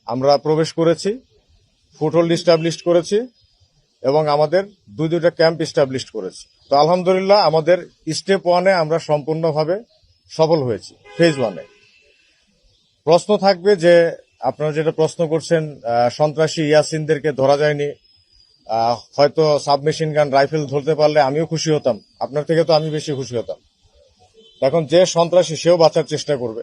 আমরা প্রবেশ করেছি, ফুটহোল্ড ইস্টাবলিশ করেছি এবং আমাদের দুইটা ক্যাম্প ইস্টাবলিশ করেছি। তো আলহামদুলিল্লাহ আমাদের স্টেপ 1-এ আমরা সম্পূর্ণভাবে সফল হয়েছি। ফেজ 1-এ প্রশ্ন থাকবে যে আপনারা যেটা প্রশ্ন করছেন, সন্ত্রাসী ইয়াসিনদেরকে ধরা যায়নি, হয়তো সাবমেশিন গান রাইফেল ধরতে পারলে আমিও খুশি হতাম, আপনার থেকে তো আমি বেশি খুশি হতাম। এখন যে সন্ত্রাসী সেও বাঁচার চেষ্টা করবে।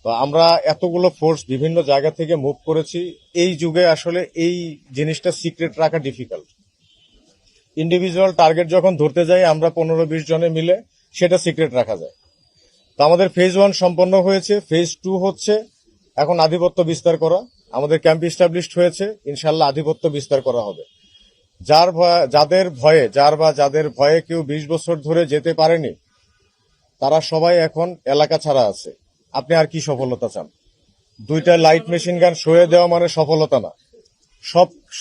তো আমরা এতগুলো ফোর্স বিভিন্ন জায়গা থেকে মুভ করেছি। এই যুগে আসলে এই জিনিসটা সিক্রেট রাখা ডিফিকাল্ট। ইন্ডিভিজুয়াল টার্গেট যখন ধরতে যাই আমরা 15-20 জনে মিলে, সেটা সিক্রেট রাখা যায়। তো আমাদের ফেজ 1 সম্পন্ন হয়েছে। ফেজ 2 হচ্ছে এখন আধিপত্য বিস্তার করা। আমাদের ক্যাম্প ইস্টাবলিশড হয়েছে, ইনশাল্লাহ আধিপত্য বিস্তার করা হবে। যাদের ভয়ে কেউ 20 বছর ধরে যেতে পারেনি, তারা সবাই এখন এলাকা ছাড়া আছে। আপনি আর কি সফলতা চান? 2টা লাইট মেশিন গান সয়ে দেওয়া মানে সফলতা না।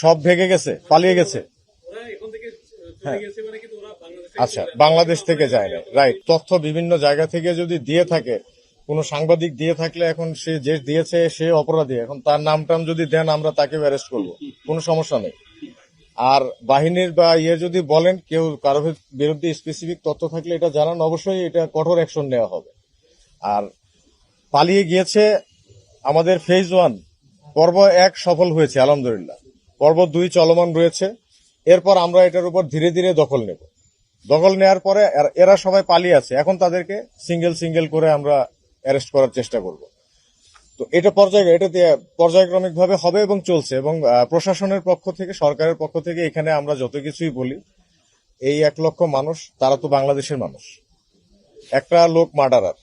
সব ভেঙে গেছে, পালিয়ে গেছে। হ্যাঁ, আচ্ছা, বাংলাদেশ থেকে যায় না, রাইট। তথ্য বিভিন্ন জায়গা থেকে যদি দিয়ে থাকে, কোনো সাংবাদিক দিয়ে থাকলে এখন সে যে দিয়েছে সে অপরাধী। এখন তার নাম যদি দেন আমরা তাকে অ্যারেস্ট করব, কোনো সমস্যা নেই। আর বাহিনীর বা যদি বলেন কেউ কারোর বিরুদ্ধে স্পেসিফিক তথ্য থাকলে এটা জানান, অবশ্যই এটা কঠোর অ্যাকশন নেওয়া হবে। আর পালিয়ে গিয়েছে আমাদের ফেজ 1 পর্ব 1 সফল হয়েছে আলহামদুলিল্লাহ। পর্ব 2 চলমান রয়েছে। এরপর আমরা এটার উপর ধীরে ধীরে দখল নেব। দখল নেওয়ার পরে এরা সবাই পালিয়ে আছে, এখন তাদেরকে সিঙ্গেল করে আমরা অ্যারেস্ট করার চেষ্টা করব। তো এটা পর্যায়ক্রমিক ভাবে হবে এবং চলছে। এবং প্রশাসনের পক্ষ থেকে, সরকারের পক্ষ থেকে এখানে আমরা যত কিছুই বলি, এই 1 লক্ষ মানুষ তারা তো বাংলাদেশের মানুষ। একটা লোক মার্ডারার,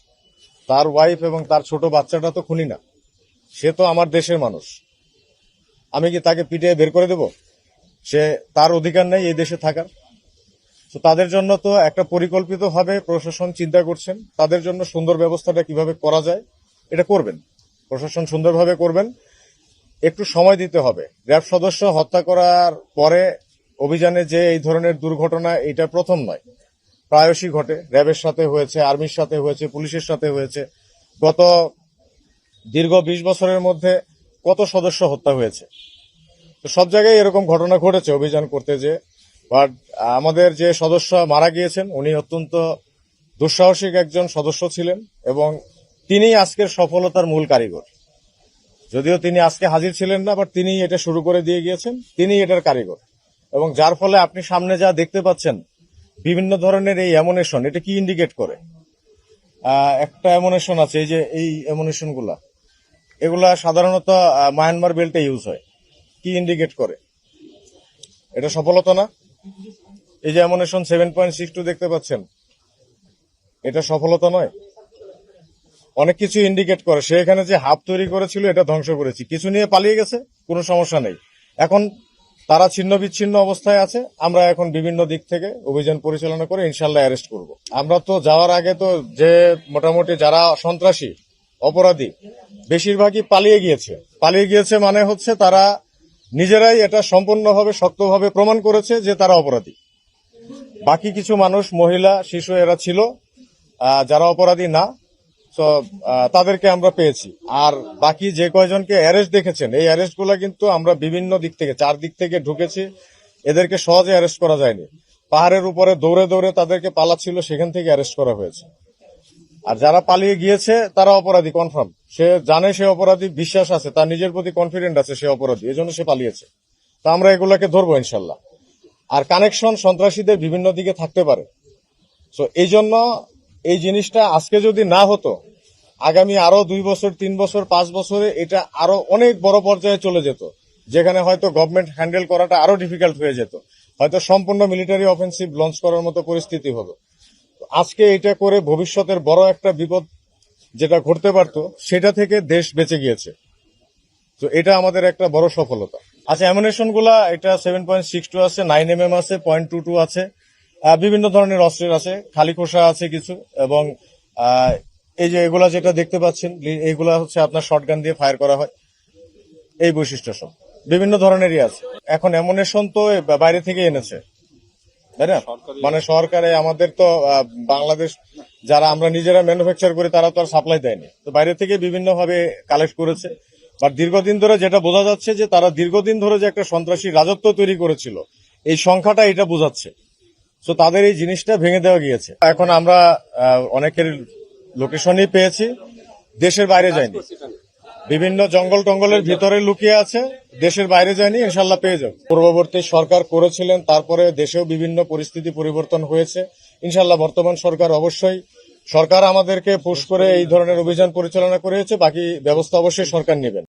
তার ওয়াইফ এবং তার ছোট বাচ্চাটা তো খুনি না, সে তো আমার দেশের মানুষ। আমি কি তাকে পিটিয়ে বের করে দেব? তার অধিকার নেই এই দেশে থাকার। তো তাদের জন্য তো একটা পরিকল্পিত ভাবে প্রশাসন চিন্তা করছেন, তাদের জন্য সুন্দর ব্যবস্থাটা কিভাবে করা যায় এটা করবেন, প্রশাসন সুন্দরভাবে করবেন। একটু সময় দিতে হবে। র্যাব সদস্য হত্যা করার পরে অভিযানে যে এই ধরনের দুর্ঘটনা, এটা প্রথম নয়, প্রায়শই ঘটে। র্যাবের সাথে হয়েছে, আর্মির সাথে হয়েছে, পুলিশের সাথে হয়েছে। গত দীর্ঘ 20 বছরের মধ্যে কত সদস্য হত্যা হয়েছে। তো সব জায়গায় এরকম ঘটনা ঘটেছে অভিযান করতে যে। বাট আমাদের যে সদস্য মারা গিয়েছেন উনি অত্যন্ত দুঃসাহসিক একজন সদস্য ছিলেন এবং তিনি আজকের সফলতার মূল কারিগর। যদিও তিনি আজকে হাজির ছিলেন না, বাট তিনি এটা শুরু করে দিয়ে গিয়েছেন, তিনি এটার কারিগর। এবং যার ফলে আপনি সামনে যা দেখতে পাচ্ছেন বিভিন্ন ধরনের এই অ্যামুনেশন, এটা কি ইন্ডিকেট করে? একটা অ্যামুনেশন আছে, এই যে এই অ্যামুনেশন এগুলা সাধারণত মায়ানমার বেল্টে ইউজ হয়। কি ইন্ডিকেট করে? এটা সফলতা না? এই যে অ্যামুনেশন 7.62 দেখতে পাচ্ছেন, এটা সফলতা নয়? অনেক কিছু ইন্ডিকেট করে। সে এখানে যে হাব তৈরি করেছিল এটা ধ্বংস করেছি, কিছু নিয়ে পালিয়ে গেছে, কোনো সমস্যা নেই। এখন তারা ছিন্ন বিচ্ছিন্ন অবস্থায় আছে। আমরা এখন বিভিন্ন দিক থেকে অভিযান পরিচালনা করে ইনশাল্লাহ অ্যারেস্ট করব। আমরা তো যাওয়ার আগে তো যে মোটামুটি যারা সন্ত্রাসী অপরাধী বেশিরভাগই পালিয়ে গিয়েছে মানে হচ্ছে তারা নিজেরাই এটা সম্পূর্ণভাবে শক্তভাবে প্রমাণ করেছে যে তারা অপরাধী। বাকি কিছু মানুষ, মহিলা, শিশু এরা ছিল যারা অপরাধী না, তো তাদেরকে আমরা পেয়েছি। আর বাকি যে কয়জনকে অ্যারেস্ট দেখেছেন, এই অ্যারেস্টগুলো কিন্তু আমরা বিভিন্ন দিক থেকে, 4 দিক থেকে ঢুকেছি। এদেরকে সহজে অ্যারেস্ট করা যায়নি। পাহাড়ের উপরে দৌড়ে তাদেরকে পালাচ্ছিল, সেখান থেকে অ্যারেস্ট করা হয়েছে। আর যারা পালিয়ে গিয়েছে তারা অপরাধী কনফার্ম, সে জানে সে অপরাধী, বিশ্বাস আছে, তার নিজের প্রতি কনফিডেন্ট আছে সে অপরাধী, এজন্য সে পালিয়েছে। তা আমরা এগুলাকে ধরবো ইনশাল্লাহ। আর কানেকশন সন্ত্রাসীদের বিভিন্ন দিকে থাকতে পারে। তো এই জন্য এই জিনিসটা আজকে যদি না হতো, আগামী আরো 2 বছর, 3 বছর, 5 বছরে এটা আরো অনেক বড় পর্যায়ে চলে যেত, যেখানে হয়তো গভর্নমেন্ট হ্যান্ডেল করাটা আরো ডিফিকাল্ট হয়ে যেত, হয়তো সম্পূর্ণ মিলিটারি অফেন্সিভ লঞ্চ করার মতো পরিস্থিতি হতো। আজকে এটা করে ভবিষ্যতের বড় একটা বিপদ যেটা ঘটতে পারত, সেটা থেকে দেশ বেঁচে গিয়েছে। তো এটা আমাদের একটা বড় সফলতা। আচ্ছা, অ্যামুনেশন গুলা এটা 7.62 আছে, 9mm আছে, .22 আছে, বিভিন্ন ধরনের অস্ত্রের আছে, খালি খোসা আছে কিছু, এবং এই যে এগুলা যেটা দেখতে পাচ্ছেন এইগুলা হচ্ছে আপনার শটগান দিয়ে ফায়ার করা হয়। এই বৈশিষ্ট্য সব বিভিন্ন ধরনেরই আছে। এখন অ্যামুনেশন তো বাইরে থেকে এনেছে, তাই না? মানে সরকারে আমাদের তো বাংলাদেশ যারা আমরা নিজেরা ম্যানুফ্যাকচার করি তারা তো আর সাপ্লাই দেয়নি, তো বাইরে থেকে বিভিন্ন ভাবে কালেক্ট করেছে। বাট দীর্ঘদিন ধরে যেটা বোঝা যাচ্ছে যে তারা দীর্ঘদিন ধরে যে একটা সন্ত্রাসী রাজত্ব তৈরি করেছিল, এই সংখ্যাটা এটা বোঝাচ্ছে। তো তাদের এই জিনিসটা ভেঙে দেওয়া গিয়েছে। এখন আমরা অনেকের লোকেশনই পেয়েছি, দেশের বাইরে যায়নি, বিভিন্ন জঙ্গল টঙ্গলের ভিতরে লুকিয়ে আছে, দেশের বাইরে যায়নি, ইনশাল্লাহ পেয়ে যাবে। পূর্ববর্তী সরকার করেছিলেন, তারপরে দেশেও বিভিন্ন পরিস্থিতি পরিবর্তন হয়েছে। ইনশাল্লাহ বর্তমান সরকার অবশ্যই, সরকার আমাদেরকে পুশ করে এই ধরনের অভিযান পরিচালনা করেছে, বাকি ব্যবস্থা অবশ্যই সরকার নেবেন।